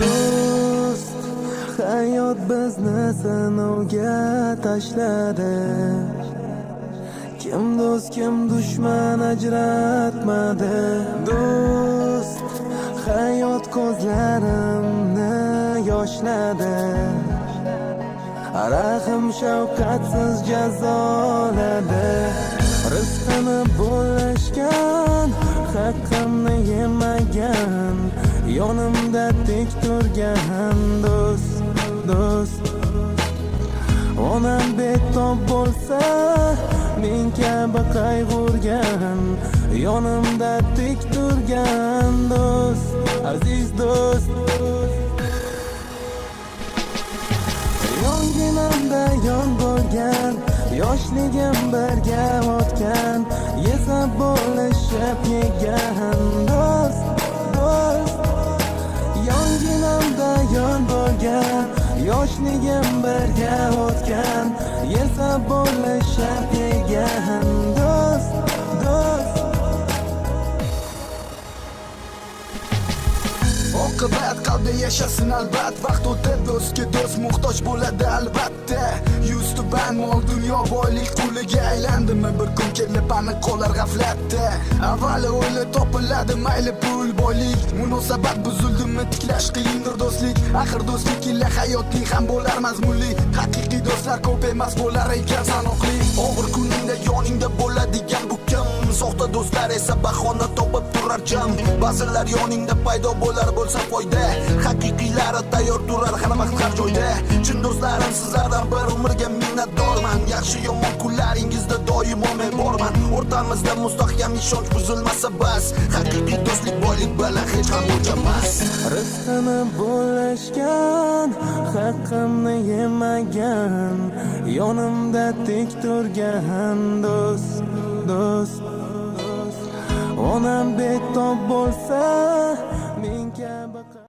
Do'st, hayot bizni sinovga tashladi. Kim do'st, kim dushman ajratmadi. Do'st, hayot ko'zlarimni yoshladi. Rahim shafqatsiz jazoladi. Rizqini bo'lishgan, haqqimni yemagan, yonimda tik turgan do'st. Onam betob bo'lsa, men kabi qayg'urgan, yonimda tik turgan do'st, aziz do'st. Yonginamda yon bo'lgan, yoshligim birga o'tgan, yesa bo'lishib yegan do'st. Yonginamda yon bo'lgan, yoshligim birga o'tgan, yesa bo'lishib yegan do'st. Oqibat qalbda yashasin albat, vaqt o'tib do'stga do'st muhtoj bo'ladi albatta. Yuztuban mol dunyo boylik quliga aylandimi bir kun kelib aniq qolar g'aflatda. Avvalo o'yla topiladi mayli pul boylik, munosabat buzildimi tiklash qiyindir do'stlik. Axir do'stlik ila hayotning ham bo'lar mazmunli, haqiqiy do'stlar ko'p emas bo'lar ekan sanoqli. Og'ir kuningda yoningda bo'ladigan bu kim? Soxta do'stlar esa bahona topib turar jam. Ba'zilar yoningda paydo bo'lar bo'lsa foyda, haqiqiylari tayyor turar har vaqt har joyda. Chin do'stlarim sizlardan bir umrga minnatdorman, yaxshi yomon kunlaringizda doimo men borman. O'rtamizda mustahkam ishonch buzilmasa bas, haqiqiy do'stlik boylik bilan hech ham o'lchamas. Rizqini bo'lishgan, haqqimni yemagan, yonimda tik turgan do'st. Onam betob bo'lsa,